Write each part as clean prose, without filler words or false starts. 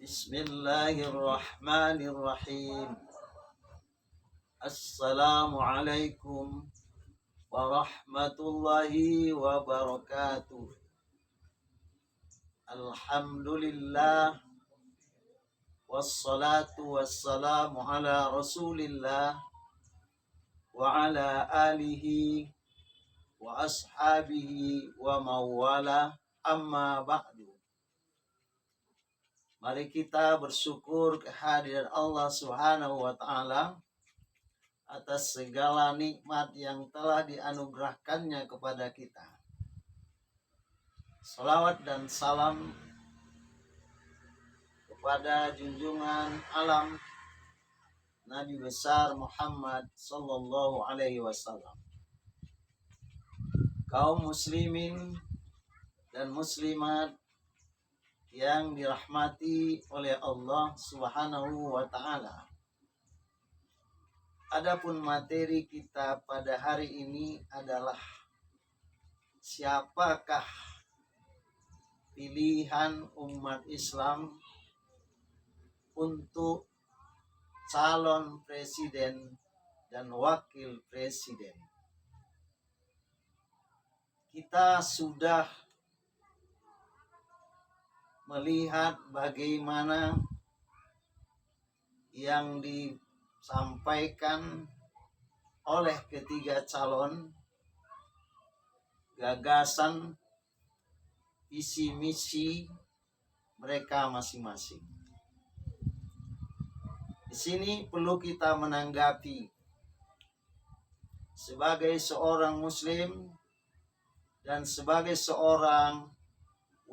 Bismillahirrahmanirrahim. Assalamualaikum warahmatullahi wabarakatuh. Alhamdulillah wassalatu wassalamu ala Rasulillah wa ala alihi wa ashabihi wa mawala, amma ba'du. Mari kita bersyukur kehadiran Allah Subhanahu wa taala atas segala nikmat yang telah dianugerahkannya kepada kita. Salawat dan salam kepada junjungan alam Nabi besar Muhammad sallallahu alaihi wasallam. Kaum muslimin dan muslimat yang dirahmati oleh Allah Subhanahu wa taala. Adapun materi kita pada hari ini adalah siapakah pilihan umat Islam untuk calon presiden dan wakil presiden. Kita sudah melihat bagaimana yang disampaikan oleh ketiga calon, gagasan, visi misi mereka masing-masing. Di sini perlu kita menanggapi sebagai seorang muslim dan sebagai seorang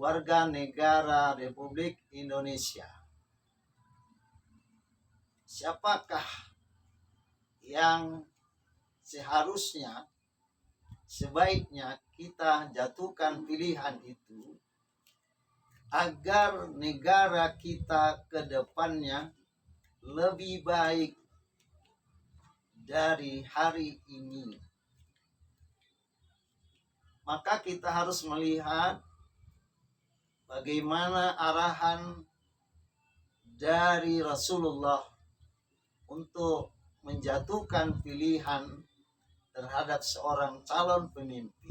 warga negara Republik Indonesia. Siapakah yang seharusnya, sebaiknya kita jatuhkan pilihan itu agar negara kita ke depannya lebih baik dari hari ini? Maka kita harus melihat bagaimana arahan dari Rasulullah untuk menjatuhkan pilihan terhadap seorang calon pemimpin.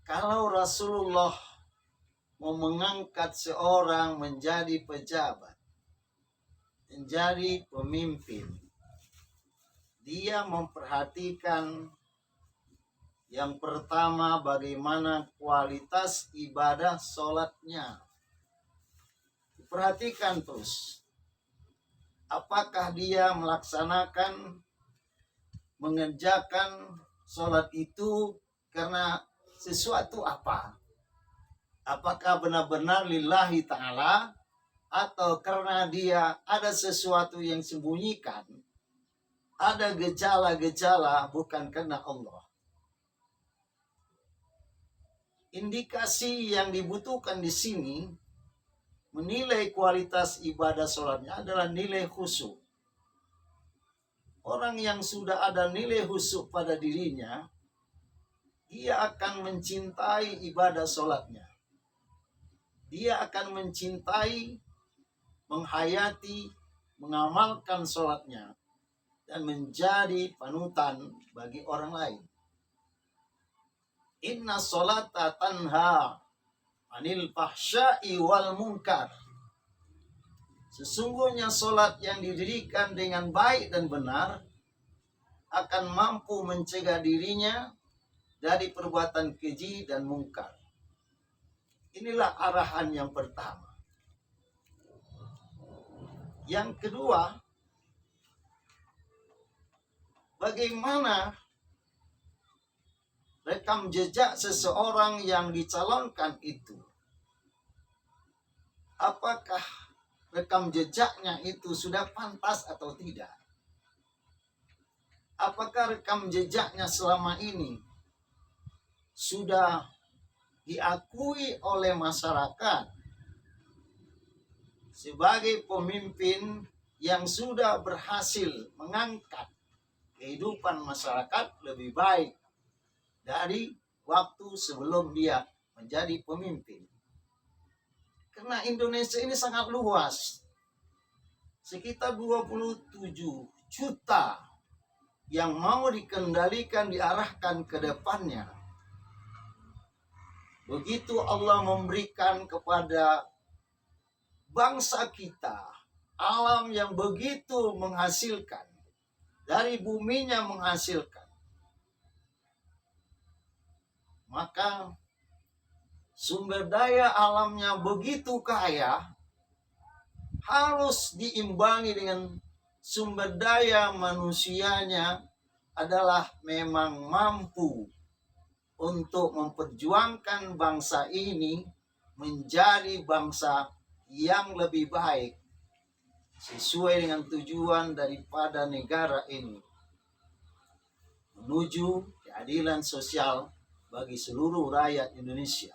Kalau Rasulullah mau mengangkat seorang menjadi pejabat, menjadi pemimpin, dia memperhatikan yang pertama bagaimana kualitas ibadah sholatnya. Perhatikan terus. Apakah dia melaksanakan, mengerjakan sholat itu karena sesuatu apa? Apakah benar-benar lillahi ta'ala atau karena dia ada sesuatu yang sembunyikan, ada gejala-gejala bukan karena Allah. Indikasi yang dibutuhkan di sini menilai kualitas ibadah sholatnya adalah nilai khusyuk. Orang yang sudah ada nilai khusyuk pada dirinya, dia akan mencintai ibadah sholatnya. Dia akan mencintai, menghayati, mengamalkan sholatnya, dan menjadi panutan bagi orang lain. Inna sholata tanha anil fahsya'i wal munkar. Sesungguhnya sholat yang didirikan dengan baik dan benar akan mampu mencegah dirinya dari perbuatan keji dan mungkar. Inilah arahan yang pertama. Yang kedua, bagaimana rekam jejak seseorang yang dicalonkan itu? Apakah rekam jejaknya itu sudah pantas atau tidak? Apakah rekam jejaknya selama ini sudah diakui oleh masyarakat sebagai pemimpin yang sudah berhasil mengangkat kehidupan masyarakat lebih baik dari waktu sebelum dia menjadi pemimpin? Karena Indonesia ini sangat luas. Sekitar 27 juta yang mau dikendalikan, diarahkan ke depannya. Begitu Allah memberikan kepada bangsa kita alam yang begitu menghasilkan, dari buminya menghasilkan, maka sumber daya alamnya begitu kaya, harus diimbangi dengan sumber daya manusianya adalah memang mampu untuk memperjuangkan bangsa ini menjadi bangsa yang lebih baik sesuai dengan tujuan daripada negara ini, menuju keadilan sosial bagi seluruh rakyat Indonesia.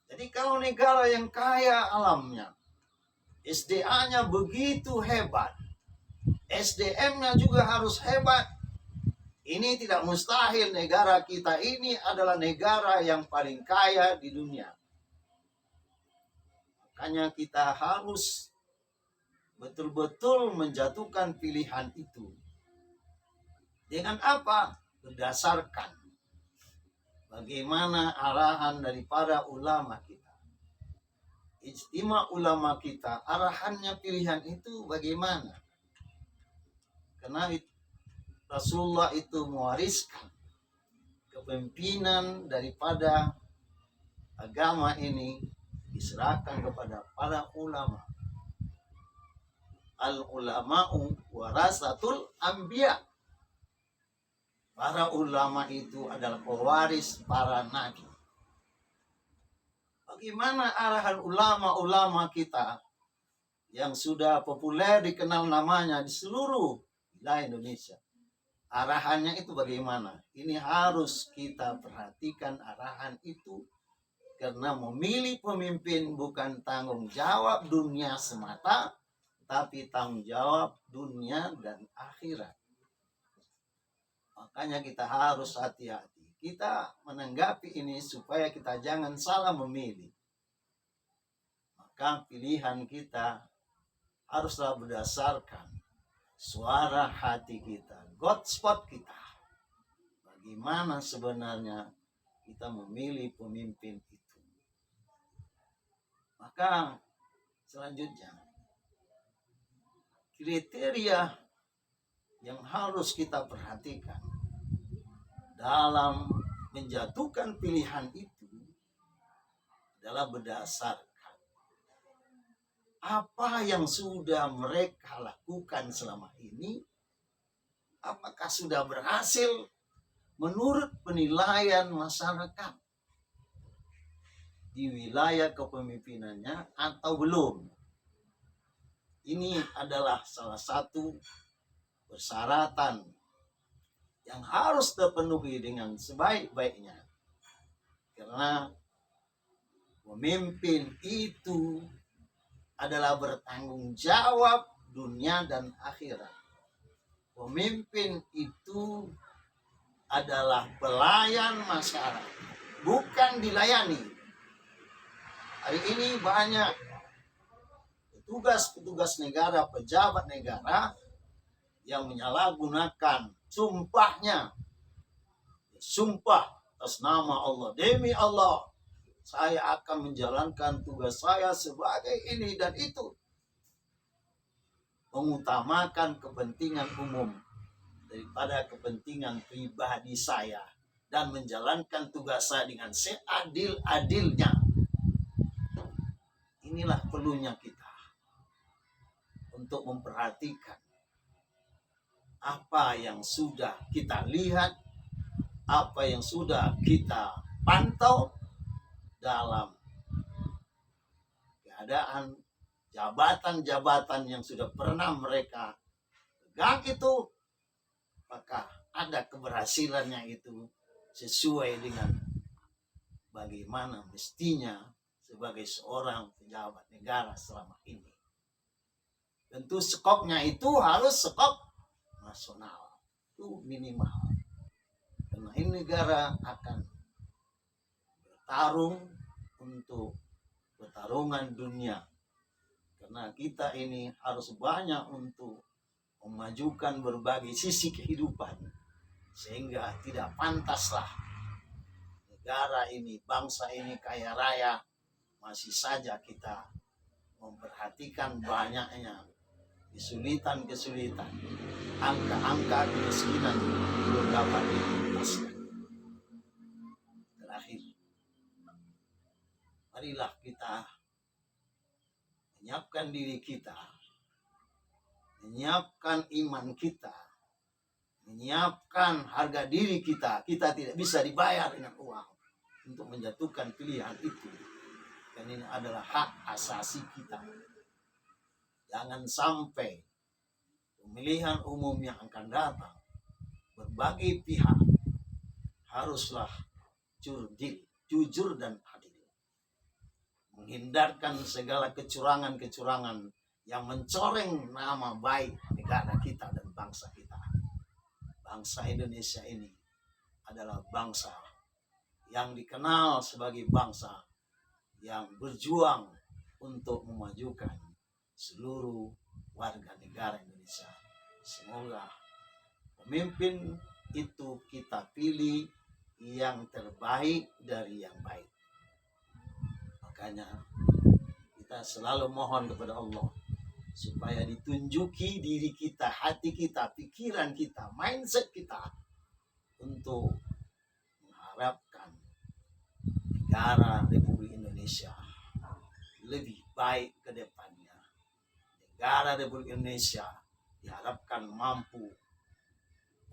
Jadi kalau negara yang kaya alamnya, SDA-nya begitu hebat, SDM-nya juga harus hebat, ini tidak mustahil negara kita ini adalah negara yang paling kaya di dunia. Makanya kita harus betul-betul menjatuhkan pilihan itu. Dengan apa? Berdasarkan bagaimana arahan daripada ulama kita. Ijtima ulama kita, arahannya pilihan itu bagaimana? Karena Rasulullah itu mewariskan kepemimpinan daripada agama ini diserahkan kepada para ulama. Al-ulama'u warasatul anbiya. Para ulama itu adalah pewaris para nabi. Bagaimana arahan ulama-ulama kita yang sudah populer dikenal namanya di seluruh wilayah Indonesia? Arahannya itu bagaimana? Ini harus kita perhatikan arahan itu, karena memilih pemimpin bukan tanggung jawab dunia semata, tapi tanggung jawab dunia dan akhirat. Makanya kita harus hati-hati. Kita menanggapi ini supaya kita jangan salah memilih. Maka pilihan kita haruslah berdasarkan suara hati kita, God spot kita. Bagaimana sebenarnya kita memilih pemimpin itu. Maka selanjutnya, kriteria yang harus kita perhatikan dalam menjatuhkan pilihan itu adalah berdasarkan apa yang sudah mereka lakukan selama ini, apakah sudah berhasil menurut penilaian masyarakat di wilayah kepemimpinannya atau belum. Ini adalah salah satu persyaratan yang harus terpenuhi dengan sebaik-baiknya. Karena pemimpin itu adalah bertanggung jawab dunia dan akhirat. Pemimpin itu adalah pelayan masyarakat, bukan dilayani. Hari ini banyak petugas-petugas negara, pejabat negara yang menyalahgunakan sumpahnya. Sumpah atas nama Allah, demi Allah saya akan menjalankan tugas saya sebagai ini dan itu, mengutamakan kepentingan umum daripada kepentingan pribadi saya, dan menjalankan tugas saya dengan seadil-adilnya. Inilah perlunya kita untuk memperhatikan apa yang sudah kita lihat, apa yang sudah kita pantau dalam keadaan jabatan-jabatan yang sudah pernah mereka pegang itu, maka ada keberhasilannya itu sesuai dengan bagaimana mestinya sebagai seorang pejabat negara selama ini. Tentu skopnya itu harus skop nasional, itu minimal. Karena ini negara akan bertarung untuk pertarungan dunia. Karena kita ini harus banyak untuk memajukan berbagai sisi kehidupan. Sehingga tidak pantaslah negara ini, bangsa ini kaya raya, masih saja kita memperhatikan banyaknya kesulitan-kesulitan, angka-angka kemiskinan belum dapat dituntaskan. Terakhir, marilah kita menyiapkan diri kita, menyiapkan iman kita, menyiapkan harga diri kita. Kita tidak bisa dibayar dengan uang untuk menjatuhkan pilihan itu. Dan ini adalah hak asasi kita. Jangan sampai pemilihan umum yang akan datang, berbagai pihak haruslah jujur dan adil. Menghindarkan segala kecurangan-kecurangan yang mencoreng nama baik negara kita dan bangsa kita. Bangsa Indonesia ini adalah bangsa yang dikenal sebagai bangsa yang berjuang untuk memajukan seluruh warga negara Indonesia. Semoga pemimpin itu kita pilih yang terbaik dari yang baik. Makanya kita selalu mohon kepada Allah supaya ditunjuki diri kita, hati kita, pikiran kita, mindset kita untuk mengharapkan negara Republik Indonesia lebih baik ke depannya. Negara Republik Indonesia diharapkan mampu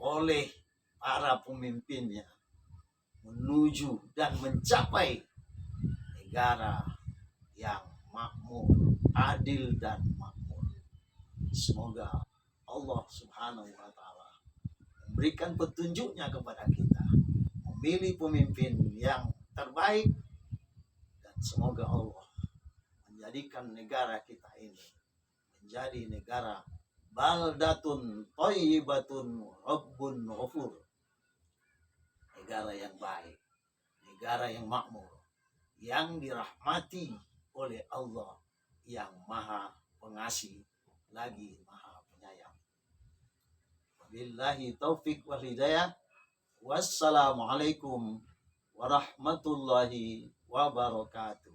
oleh para pemimpinnya menuju dan mencapai negara yang makmur, adil dan makmur. Semoga Allah Subhanahu wa Ta'ala memberikan petunjuknya kepada kita, memilih pemimpin yang terbaik, dan semoga Allah menjadikan negara kita ini menjadi negara baldatun thayyibatun rabbun ghafur, negara yang baik, negara yang makmur, yang dirahmati oleh Allah yang maha pengasih lagi maha penyayang. Wabillahi taufik wal hidayah. Wassalamualaikum warahmatullahi wabarakatuh.